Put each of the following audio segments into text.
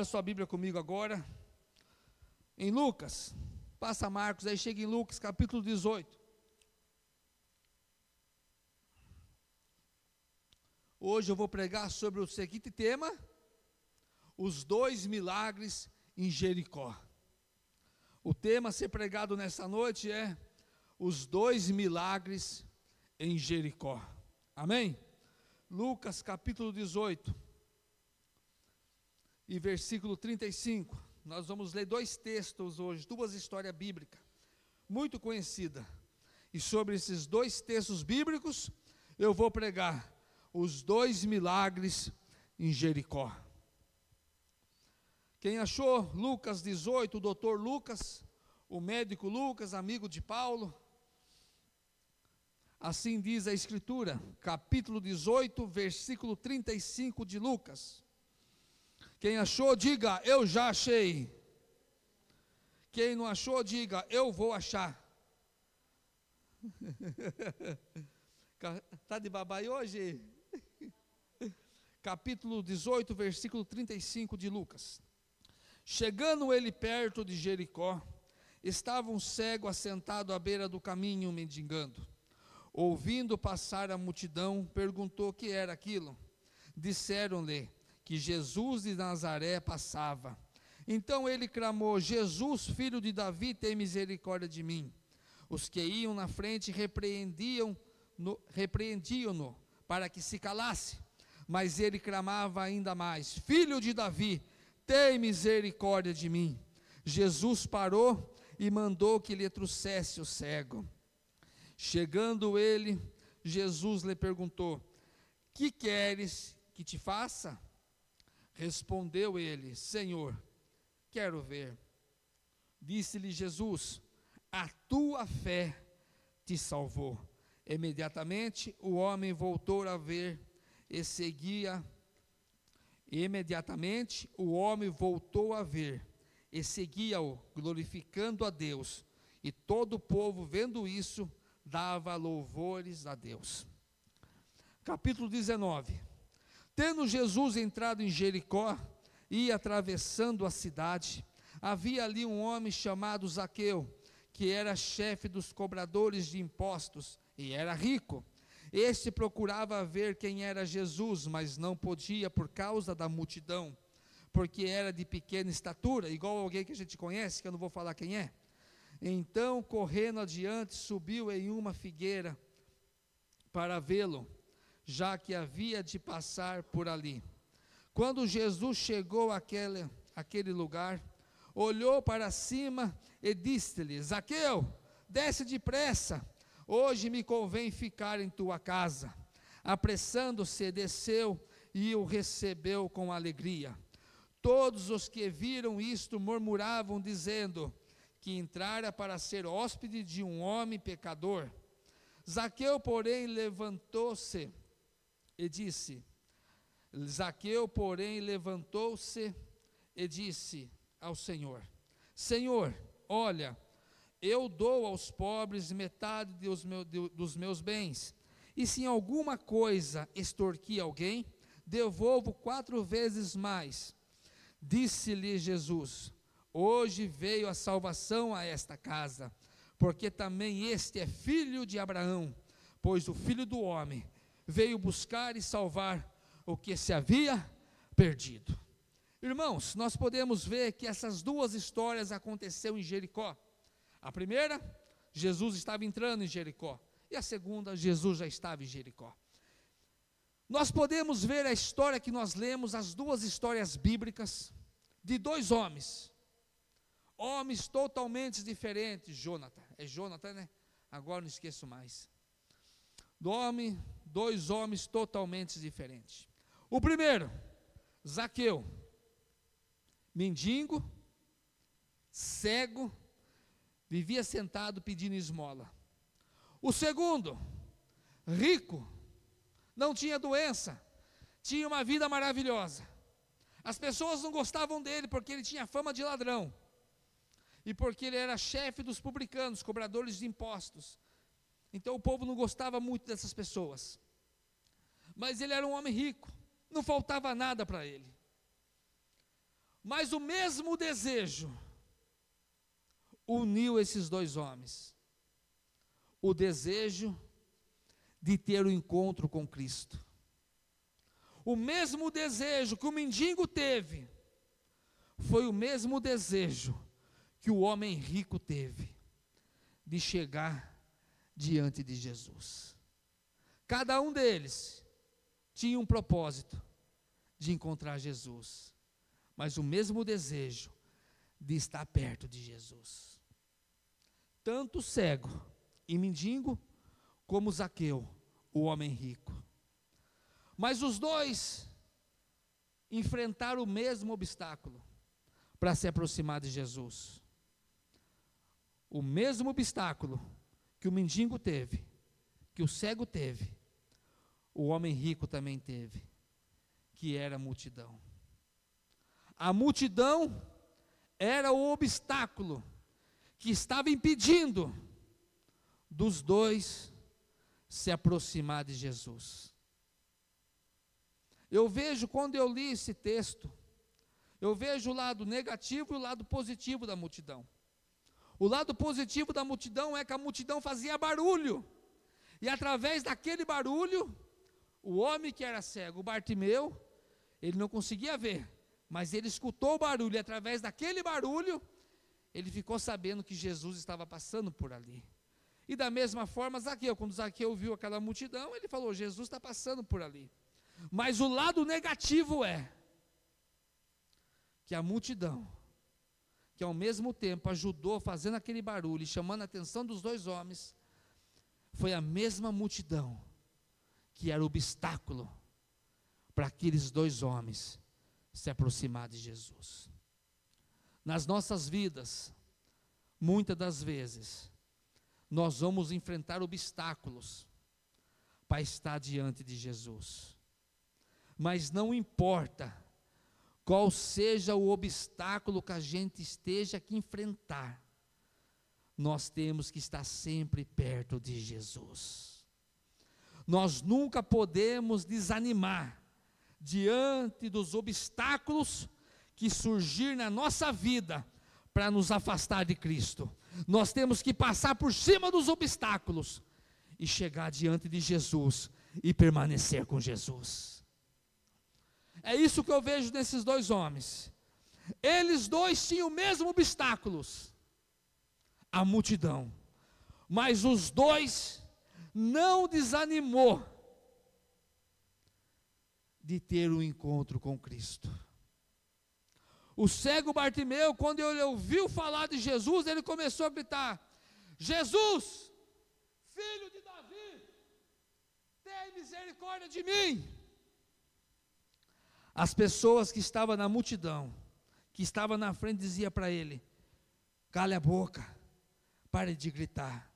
Abra sua Bíblia comigo agora, em Lucas, passa Marcos, aí chega em Lucas, capítulo 18. Hoje eu vou pregar sobre o seguinte tema: os 2 milagres em Jericó. O tema a ser pregado nessa noite é os 2 milagres em Jericó. Amém? Lucas capítulo 18 e versículo 35. Nós vamos ler 2 textos hoje, 2 histórias bíblicas, muito conhecidas. E sobre esses 2 textos bíblicos, eu vou pregar os 2 milagres em Jericó. Quem achou Lucas 18, o doutor Lucas, o médico Lucas, amigo de Paulo, assim diz a Escritura, capítulo 18, versículo 35 de Lucas. Quem achou, diga, eu já achei. Quem não achou, diga, eu vou achar. Está de babai hoje? Capítulo 18, versículo 35 de Lucas. Chegando ele perto de Jericó, estava um cego assentado à beira do caminho, mendigando. Ouvindo passar a multidão, perguntou o que era aquilo. Disseram-lhe que Jesus de Nazaré passava. Então ele clamou: Jesus, filho de Davi, tem misericórdia de mim. Os que iam na frente repreendiam-no para que se calasse. Mas ele clamava ainda mais: Filho de Davi, tem misericórdia de mim. Jesus parou e mandou que lhe trouxesse o cego. Chegando ele, Jesus lhe perguntou: que queres que te faça? Respondeu ele: Senhor, quero ver. Disse-lhe Jesus: a tua fé te salvou. Imediatamente o homem voltou a ver e seguia. Imediatamente o homem voltou a ver e seguia-o, glorificando a Deus. E todo o povo, vendo isso, dava louvores a Deus. Capítulo 19. Tendo Jesus entrado em Jericó, ia atravessando a cidade, havia ali um homem chamado Zaqueu, que era chefe dos cobradores de impostos, e era rico. Este procurava ver quem era Jesus, mas não podia por causa da multidão, porque era de pequena estatura, igual alguém que a gente conhece, que eu não vou falar quem é. Então, correndo adiante, subiu em uma figueira para vê-lo, já que havia de passar por ali. Quando Jesus chegou àquele lugar, olhou para cima e disse-lhe: Zaqueu, desce depressa, hoje me convém ficar em tua casa. Apressando-se, desceu e o recebeu com alegria. Todos os que viram isto murmuravam, dizendo que entrara para ser hóspede de um homem pecador. Zaqueu, porém, levantou-se e disse ao Senhor: Senhor, olha, eu dou aos pobres metade dos meus bens, e se em alguma coisa extorqui alguém, devolvo 4 vezes mais. Disse-lhe Jesus: hoje veio a salvação a esta casa, porque também este é filho de Abraão, pois o Filho do Homem veio buscar e salvar o que se havia perdido. Irmãos, nós podemos ver que essas 2 histórias aconteceram em Jericó. A primeira, Jesus estava entrando em Jericó, e a segunda, Jesus já estava em Jericó. Nós podemos ver a história que nós lemos, as 2 histórias bíblicas, de 2 homens totalmente diferentes. Jonathan, né? Agora não esqueço mais. 2 homens totalmente diferentes. O primeiro, Zaqueu, mendigo, cego, vivia sentado pedindo esmola. O segundo, rico, não tinha doença, tinha uma vida maravilhosa. As pessoas não gostavam dele porque ele tinha fama de ladrão, e porque ele era chefe dos publicanos, cobradores de impostos. Então o povo não gostava muito dessas pessoas. Mas ele era um homem rico, não faltava nada para ele. Mas o mesmo desejo uniu esses dois homens. O desejo de ter o encontro com Cristo. O mesmo desejo que o mendigo teve, foi o mesmo desejo que o homem rico teve, de chegar diante de Jesus. Cada um deles tinha um propósito de encontrar Jesus, mas o mesmo desejo de estar perto de Jesus. Tanto o cego e mendigo, como Zaqueu, o homem rico. Mas os dois enfrentaram o mesmo obstáculo para se aproximar de Jesus. O mesmo obstáculo que o mendigo teve, que o cego teve, o homem rico também teve, que era a multidão. A multidão era o obstáculo que estava impedindo dos dois se aproximar de Jesus. Eu vejo, quando eu li esse texto, eu vejo o lado negativo e o lado positivo da multidão. O lado positivo da multidão é que a multidão fazia barulho, e através daquele barulho, o homem que era cego, o Bartimeu, ele não conseguia ver, mas ele escutou o barulho, e através daquele barulho, ele ficou sabendo que Jesus estava passando por ali. E da mesma forma, Zaqueu, quando Zaqueu viu aquela multidão, ele falou: Jesus está passando por ali. Mas o lado negativo é que a multidão, que ao mesmo tempo ajudou fazendo aquele barulho e chamando a atenção dos dois homens, foi a mesma multidão que era o obstáculo para aqueles dois homens se aproximar de Jesus. Nas nossas vidas, muitas das vezes, nós vamos enfrentar obstáculos para estar diante de Jesus. Mas não importa qual seja o obstáculo que a gente esteja que enfrentar, nós temos que estar sempre perto de Jesus. Nós nunca podemos desanimar diante dos obstáculos que surgir na nossa vida para nos afastar de Cristo. Nós temos que passar por cima dos obstáculos e chegar diante de Jesus e permanecer com Jesus. É isso que eu vejo nesses dois homens. Eles dois tinham o mesmo obstáculos, a multidão, mas os dois não desanimou de ter um encontro com Cristo. O cego Bartimeu, quando ele ouviu falar de Jesus, ele começou a gritar: Jesus, filho de Davi, tem misericórdia de mim. As pessoas que estavam na multidão, que estavam na frente, diziam para ele: cale a boca, pare de gritar.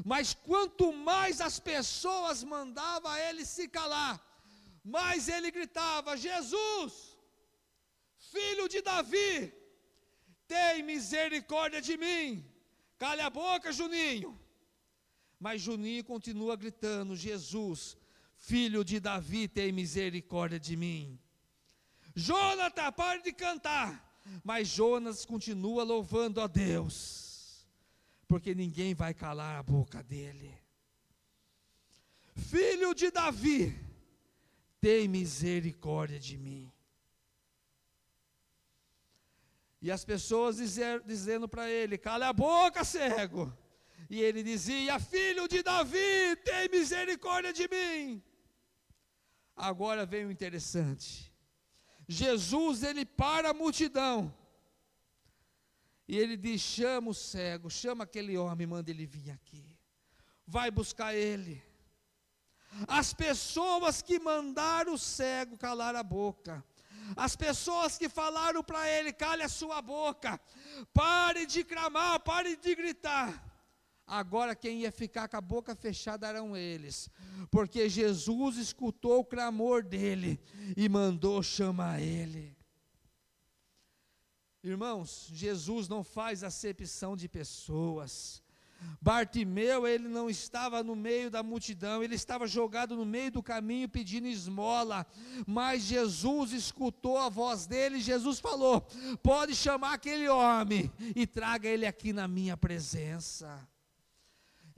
Mas quanto mais as pessoas mandavam ele se calar, mais ele gritava: Jesus, filho de Davi, tem misericórdia de mim. Cale a boca, Juninho. Mas Juninho continua gritando: Jesus, filho de Davi, tem misericórdia de mim. Jonathan, pare de cantar. Mas Jonas continua louvando a Deus, porque ninguém vai calar a boca dele. Filho de Davi, tem misericórdia de mim. E as pessoas dizendo para ele: cala a boca, cego. E ele dizia: filho de Davi, tem misericórdia de mim. Agora vem o interessante. Jesus, ele para a multidão, e ele diz: chama o cego, chama aquele homem, manda ele vir aqui, vai buscar ele. As pessoas que mandaram o cego calar a boca, as pessoas que falaram para ele: cale a sua boca, pare de clamar, pare de gritar, agora quem ia ficar com a boca fechada eram eles, porque Jesus escutou o clamor dele e mandou chamar ele. Irmãos, Jesus não faz acepção de pessoas. Bartimeu, ele não estava no meio da multidão, ele estava jogado no meio do caminho pedindo esmola, mas Jesus escutou a voz dele, e Jesus falou: pode chamar aquele homem e traga ele aqui na minha presença.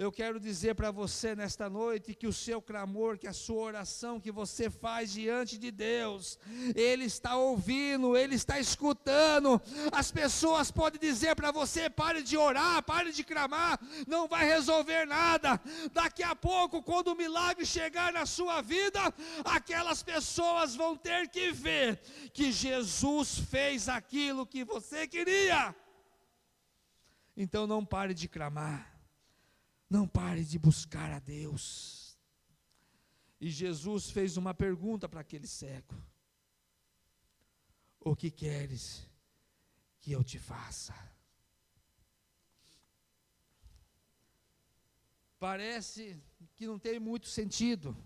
Eu quero dizer para você nesta noite que o seu clamor, que a sua oração que você faz diante de Deus, Ele está ouvindo, Ele está escutando. As pessoas podem dizer para você: pare de orar, pare de clamar, não vai resolver nada. Daqui a pouco, quando o milagre chegar na sua vida, aquelas pessoas vão ter que ver que Jesus fez aquilo que você queria. Então não pare de clamar. Não pare de buscar a Deus. E Jesus fez uma pergunta para aquele cego: o que queres que eu te faça? Parece que não tem muito sentido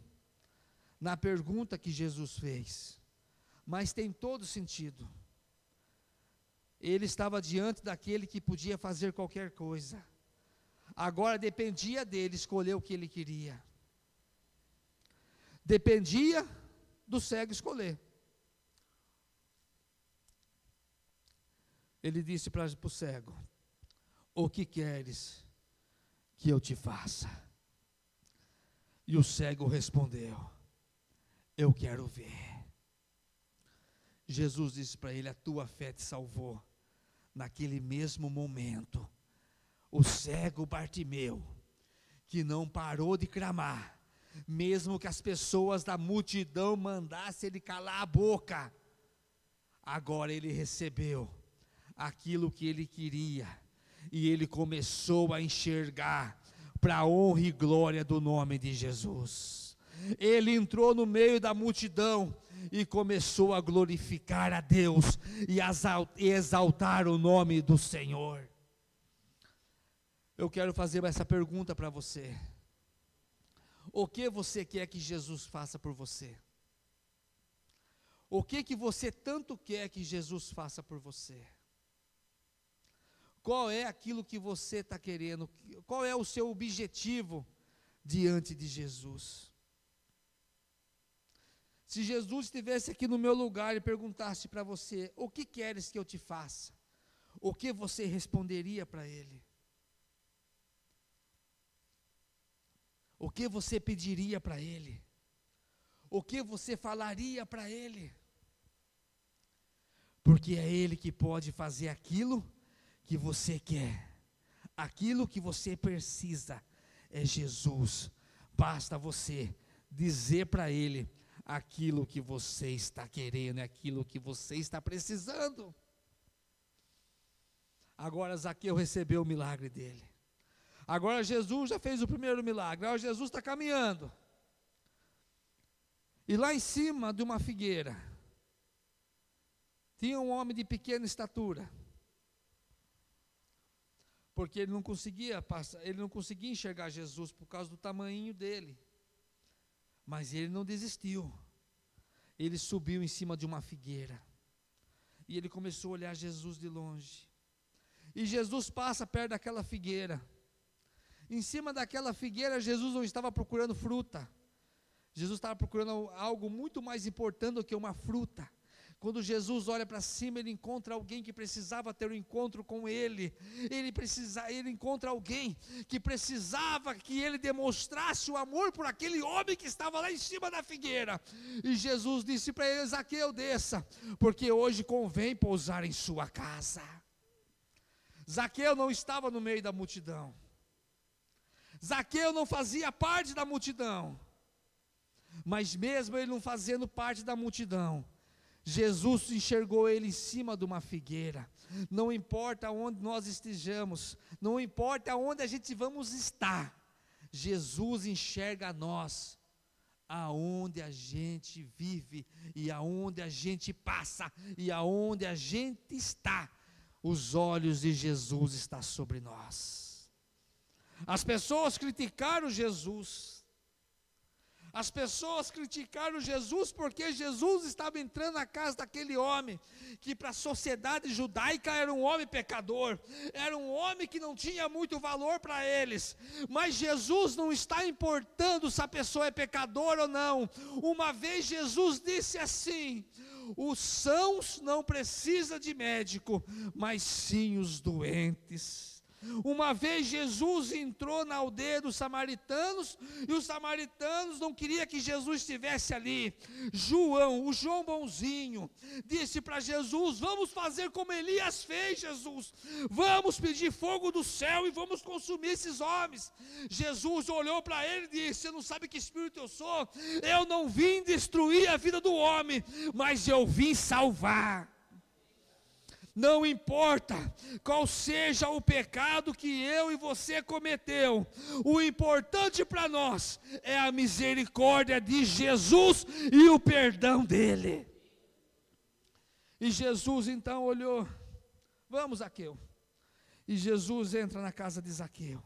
na pergunta que Jesus fez, mas tem todo sentido. Ele estava diante daquele que podia fazer qualquer coisa. Agora dependia dele escolher o que ele queria. Dependia do cego escolher. Ele disse para o cego: o que queres que eu te faça? E o cego respondeu: eu quero ver. Jesus disse para ele: a tua fé te salvou. Naquele mesmo momento, o cego Bartimeu, que não parou de clamar, mesmo que as pessoas da multidão mandassem ele calar a boca, agora ele recebeu aquilo que ele queria, e ele começou a enxergar para a honra e glória do nome de Jesus. Ele entrou no meio da multidão e começou a glorificar a Deus e exaltar o nome do Senhor. Eu quero fazer essa pergunta para você: o que você quer que Jesus faça por você? O que você tanto quer que Jesus faça por você? Qual é aquilo que você está querendo? Qual é o seu objetivo diante de Jesus? Se Jesus estivesse aqui no meu lugar e perguntasse para você: o que queres que eu te faça? O que você responderia para Ele? O que você pediria para Ele? O que você falaria para Ele? Porque é Ele que pode fazer aquilo que você quer, aquilo que você precisa, é Jesus. Basta você dizer para Ele aquilo que você está querendo, aquilo que você está precisando. Agora Zaqueu recebeu o milagre dele. Agora Jesus já fez o primeiro milagre. Agora Jesus está caminhando. E lá em cima de uma figueira tinha um homem de pequena estatura. Porque ele não conseguia passar, ele não conseguia enxergar Jesus por causa do tamanho dele. Mas ele não desistiu. Ele subiu em cima de uma figueira. E ele começou a olhar Jesus de longe. E Jesus passa perto daquela figueira. Em cima daquela figueira, Jesus não estava procurando fruta. Jesus estava procurando algo muito mais importante do que uma fruta. Quando Jesus olha para cima, ele encontra alguém que precisava ter um encontro com ele. Ele encontra alguém que precisava que ele demonstrasse o amor por aquele homem que estava lá em cima da figueira. E Jesus disse para ele: Zaqueu, desça, porque hoje convém pousar em sua casa. Zaqueu não estava no meio da multidão. Zaqueu não fazia parte da multidão. Mas mesmo ele não fazendo parte da multidão, Jesus enxergou ele em cima de uma figueira. Não importa onde nós estejamos, não importa onde a gente vamos estar, Jesus enxerga nós, aonde a gente vive, e aonde a gente passa, e aonde a gente está. Os olhos de Jesus estão sobre nós. As pessoas criticaram Jesus. As pessoas criticaram Jesus porque Jesus estava entrando na casa daquele homem, que para a sociedade judaica era um homem pecador, era um homem que não tinha muito valor para eles. Mas Jesus não está importando se a pessoa é pecadora ou não. Uma vez Jesus disse assim: os sãos não precisam de médico, mas sim os doentes. Uma vez Jesus entrou na aldeia dos samaritanos, e os samaritanos não queriam que Jesus estivesse ali. João, o João bonzinho, disse para Jesus: vamos fazer como Elias fez, Jesus. Vamos pedir fogo do céu e vamos consumir esses homens. Jesus olhou para ele e disse: você não sabe que espírito eu sou? Eu não vim destruir a vida do homem, mas eu vim salvar. Não importa qual seja o pecado que eu e você cometeu, o importante para nós é a misericórdia de Jesus e o perdão dele. E Jesus então olhou: vamos, Zaqueu. E Jesus entra na casa de Zaqueu.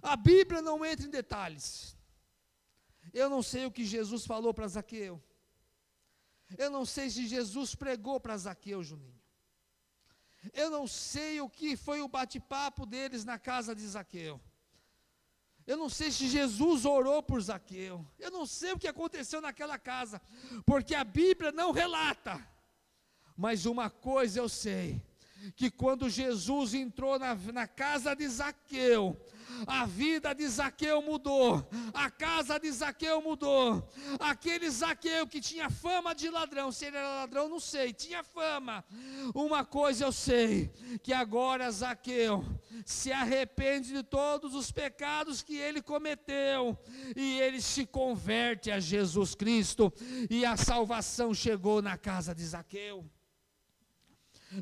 A Bíblia não entra em detalhes. Eu não sei o que Jesus falou para Zaqueu. Eu não sei se Jesus pregou para Zaqueu, Juninho. Eu não sei o que foi o bate-papo deles na casa de Zaqueu. Eu não sei se Jesus orou por Zaqueu. Eu não sei o que aconteceu naquela casa, porque a Bíblia não relata. Mas uma coisa eu sei, que quando Jesus entrou na casa de Zaqueu, a vida de Zaqueu mudou, a casa de Zaqueu mudou. Aquele Zaqueu que tinha fama de ladrão, se ele era ladrão não sei, tinha fama. Uma coisa eu sei, que agora Zaqueu se arrepende de todos os pecados que ele cometeu, e ele se converte a Jesus Cristo, e a salvação chegou na casa de Zaqueu.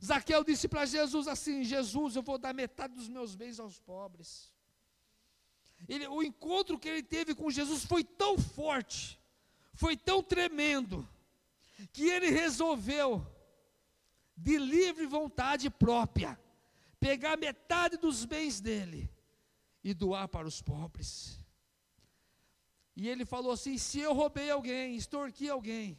Zaqueu disse para Jesus assim: Jesus, eu vou dar metade dos meus bens aos pobres. O encontro que ele teve com Jesus foi tão forte, foi tão tremendo, que ele resolveu, de livre vontade própria, pegar metade dos bens dele e doar para os pobres. E ele falou assim: se eu roubei alguém, extorqui alguém,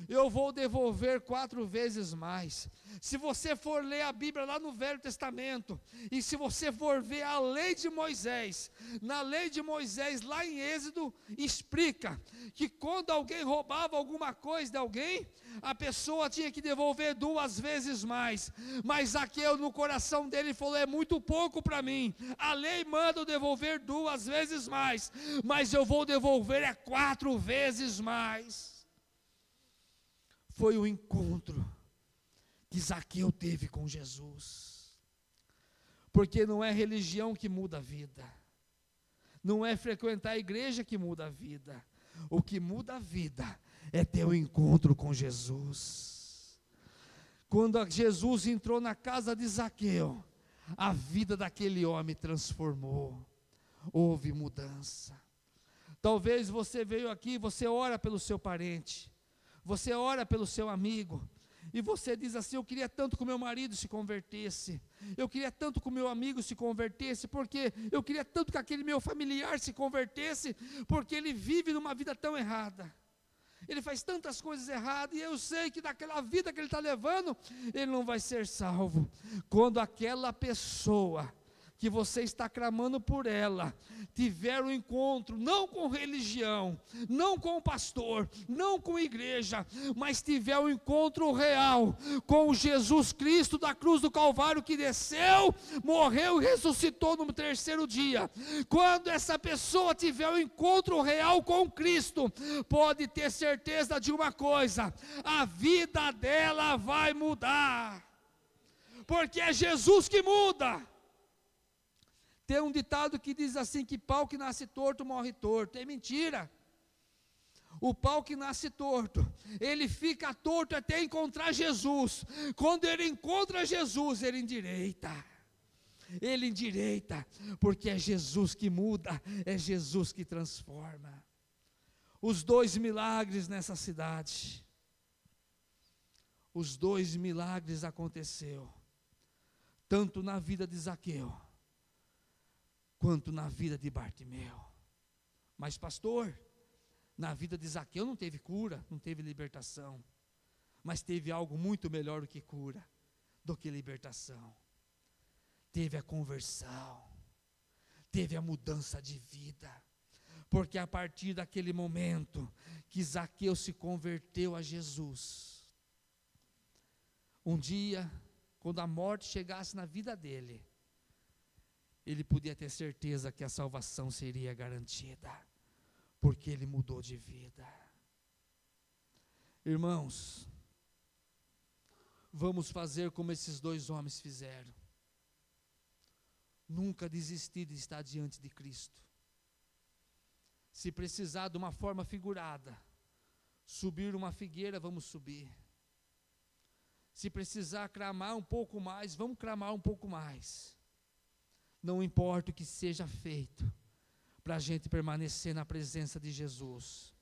eu vou devolver 4 vezes mais. Se você for ler a Bíblia lá no Velho Testamento, e se você for ver a lei de Moisés, na lei de Moisés, lá em Êxodo, explica que quando alguém roubava alguma coisa de alguém, a pessoa tinha que devolver 2 vezes mais. Mas Zaqueu, no coração dele, falou: é muito pouco para mim, a lei manda eu devolver 2 vezes mais, mas eu vou devolver 4 vezes mais. Foi o encontro que Zaqueu teve com Jesus. Porque não é religião que muda a vida, não é frequentar a igreja que muda a vida. O que muda a vida é ter um encontro com Jesus. Quando Jesus entrou na casa de Zaqueu, a vida daquele homem transformou, houve mudança. Talvez você veio aqui, você ora pelo seu parente, você ora pelo seu amigo, e você diz assim: eu queria tanto que o meu marido se convertesse, eu queria tanto que o meu amigo se convertesse, porque eu queria tanto que aquele meu familiar se convertesse, porque ele vive numa vida tão errada, ele faz tantas coisas erradas, e eu sei que daquela vida que ele está levando, ele não vai ser salvo. Quando aquela pessoa que você está clamando por ela tiver um encontro, não com religião, não com o pastor, não com a igreja, mas tiver um encontro real com Jesus Cristo da cruz do Calvário, que desceu, morreu e ressuscitou no 3º dia, quando essa pessoa tiver um encontro real com Cristo, pode ter certeza de uma coisa: a vida dela vai mudar, porque é Jesus que muda. Tem um ditado que diz assim, que pau que nasce torto morre torto. É mentira. O pau que nasce torto, ele fica torto até encontrar Jesus. Quando ele encontra Jesus, ele endireita. Ele endireita, porque é Jesus que muda, é Jesus que transforma. Os 2 milagres nessa cidade, os 2 milagres aconteceu, tanto na vida de Zaqueu, quanto na vida de Bartimeu. Mas pastor, Na vida de Zaqueu não teve cura, não teve libertação, mas teve algo muito melhor do que cura, do que libertação. Teve a conversão, teve a mudança de vida, porque a partir daquele momento que Zaqueu se converteu a Jesus, um dia, quando a morte chegasse na vida dele, ele podia ter certeza que a salvação seria garantida, porque ele mudou de vida. Irmãos, vamos fazer como esses dois homens fizeram. Nunca desistir de estar diante de Cristo. Se precisar de uma forma figurada, subir uma figueira, vamos subir. Se precisar clamar um pouco mais, vamos clamar um pouco mais. Não importa o que seja feito, para a gente permanecer na presença de Jesus.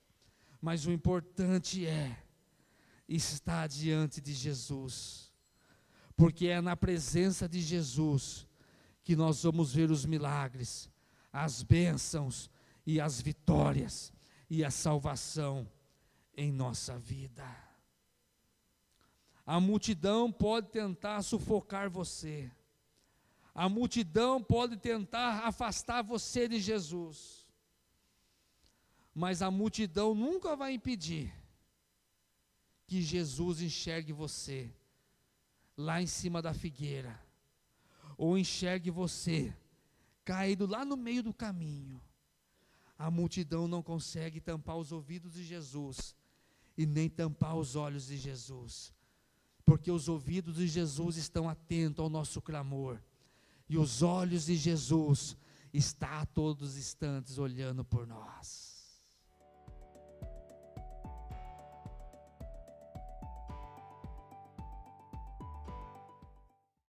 Mas o importante é estar diante de Jesus, porque é na presença de Jesus que nós vamos ver os milagres, as bênçãos e as vitórias e a salvação em nossa vida. A multidão pode tentar sufocar você. A multidão pode tentar afastar você de Jesus. Mas a multidão nunca vai impedir que Jesus enxergue você lá em cima da figueira, ou enxergue você caído lá no meio do caminho. A multidão não consegue tampar os ouvidos de Jesus e nem tampar os olhos de Jesus, porque os ouvidos de Jesus estão atentos ao nosso clamor, e os olhos de Jesus estão a todos os instantes olhando por nós.